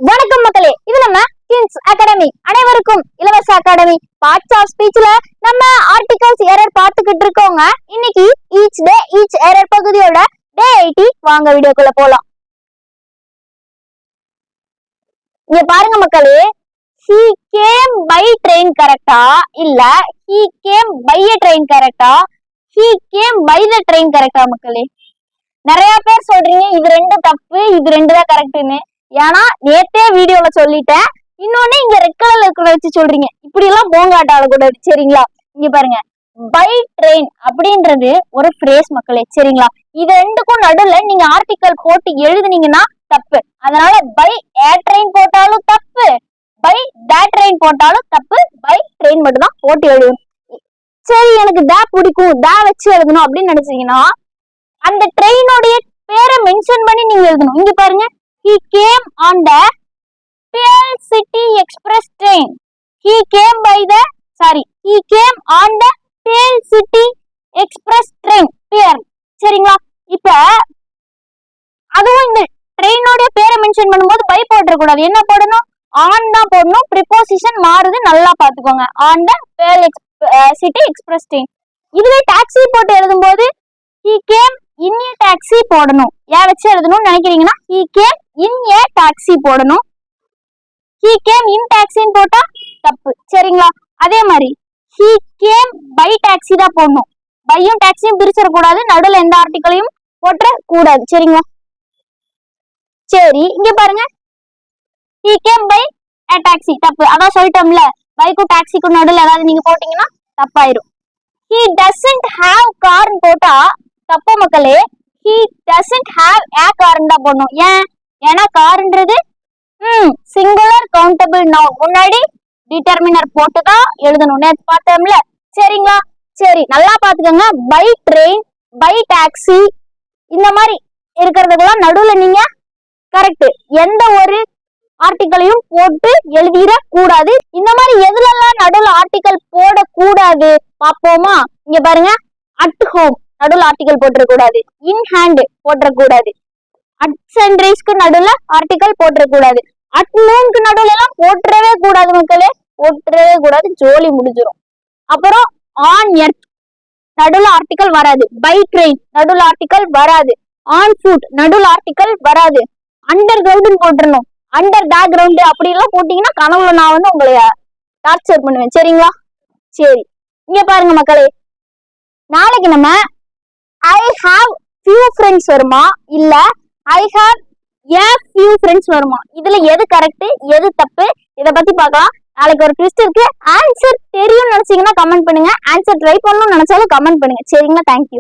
வணக்கம் மக்களே, இது நம்ம கிங்ஸ் அகாடமி. அனைவருக்கும் இலவச அகாடமி பார்ட்ஸ் ஆஃப் ஸ்பீச்ல நம்ம ஆர்டிகல்ஸ் எரர் பார்த்துக்கிட்டு இருக்கோங்க. இன்னைக்கு ஈச் டே ஈச் எரர் பகுதியோட டே 80 வாங்க வீடியோக்குள்ள போலாம். இங்க பாருங்க மக்களே, he came by train கரெக்டா இல்ல he came by a train கரெக்டா, he came by the train கரெக்டா மக்களே? நிறைய பேர் சொல்றீங்க இது ரெண்டு தப்பு, இது ரெண்டு தான் கரெக்ட்னு. ஏன்னா நேத்தே வீடியோல சொல்லிட்டேன். இன்னொன்னு இங்க ரெட் கலர்ல இருக்கிறத வச்சு சொல்றீங்க. இப்படி எல்லாம் போங்காட்டால கூட சரிங்களா? இங்க பாருங்க, பை ட்ரெயின் அப்படின்றது ஒரு ஃப்ரேஸ் மக்களே, சரிங்களா? இது ரெண்டுக்கும் நடுவுல நீங்க ஆர்டிக்கல் போட்டு எழுதுனீங்கன்னா தப்பு. அதனால பை ஏ ட்ரெயின் போட்டாலும் தப்பு, பை த ட்ரெயின் போட்டாலும் தப்பு. பை ட்ரெயின் மட்டும் தான் போட்டு எழுதணும். சரி, எனக்கு த பிடிக்கும், த வச்சு எழுதணும் அப்படின்னு நினைச்சீங்கன்னா அந்த ட்ரெயினோடைய பேரை மென்ஷன் பண்ணி நீங்க எழுதணும். இங்க பாருங்க, he came on the Pearl City Express train. He came on the Pearl City Express train. Pearl, சரிங்களா? இப்ப அதுவும் இந்த ட்ரெயினோட பேரை மென்ஷன் பண்ணும்போது பை போட்டுற கூடாது. என்ன போடணும்? ஆன் தான் போடணும். ப்ரிபோசிஷன் மாறுது, நல்லா பாத்துக்கோங்க. on the Pearl City Express train. இதுவே டாக்ஸி போட்டு எழுதும்போது he came in a taxi போடணும். ஏன் வச்சு எழுதணும்னு நினைக்கிறீங்கன்னா he came in a taxi போடணும். he came in taxi போட்டா தப்பு, சரிங்களா? அதே மாதிரி he came by taxi தான் போடணும். பையும் டாக்ஸியும் பிரிச்சிட கூடாது, நடுவில் எந்த ஆர்டிக்கலையும் போட்டுற கூடாது, சரிங்களா? சரி, இங்க பாருங்க, he came by a taxi தப்பு. அதான் சொல்லிட்டோம்ல, பைக்கும் டாக்ஸிக்கும் நடுவில் ஏதாவது நீங்க போட்டீங்கன்னா தப்பாயிரும். he doesn't have car போட்டா தப்பு மக்களே. he doesn't have a car தான் போடணும். ஏன்னா கார்ன்றது சிங்குலர் கவுண்டபிள் நவுன், முன்னாடி டிட்டர்மினர் போட்டு தான் எழுதணும். நேத்து பார்த்தோம்ல, சரிங்களா? சரி, நல்லா பாத்துக்கோங்க. பை ட்ரெயின், பை டாக்ஸி இந்த மாதிரி இருக்கிறதுக்கெல்லாம் நடுவுல நீங்க கரெக்ட் எந்த ஒரு ஆர்டிக்கலையும் போட்டு எழுதிட கூடாது. இந்த மாதிரி எதுலெல்லாம் நடுவுல ஆர்டிக்கல் போடக்கூடாது பாப்போமா? இங்க பாருங்க, அட் ஹோம் நடுவுல ஆர்டிக்கல் போட்டுறக்கூடாது, இன் ஹேண்ட் போட்டுறக்கூடாது, அட் சன்ரைஸ்க்கு நடுவுல ஆர்டிக்கல் போட்டுறக்கூடாது, அட் நூனுக்கு நடுவுல எல்லாம் போட்டுறவே கூடாது மக்களே, போட்டுறவே கூடாது, ஜோலி முடிஞ்சிடும். அப்புறம் ஆன் எர்த் நடுவுல ஆர்டிக்கல் வராது, பை ட்ரெயின் நடுவுல ஆர்டிக்கல் வராது, ஆன் ஃபுட் நடுவுல ஆர்டிக்கல் வராது, அண்டர் கிரவுண்ட் போட்டுறணும். அண்டர் த கிரவுண்ட் அப்படி எல்லாம் போட்டீங்கன்னா கனவுல நான் உங்களை டார்ச்சர் பண்ணுவேன், சரிங்களா? சரி, இங்க பாருங்க மக்களே, நாளைக்கு நம்ம I have few friends வருமா இல்ல I have a few friends வருமா? இதுல எது கரெக்ட் எது தப்பு இத பத்தி பார்க்கலாம். நாளைக்கு ஒரு ட்விஸ்ட் இருக்கு. ஆன்சர் தெரியும்னு நினைச்சீங்கன்னா கமெண்ட் பண்ணுங்க. ஆன்சர் ட்ரை பண்ணணும்னு நினைச்சாலும் கமெண்ட் பண்ணுங்க, சரிங்களா? தேங்க்யூ.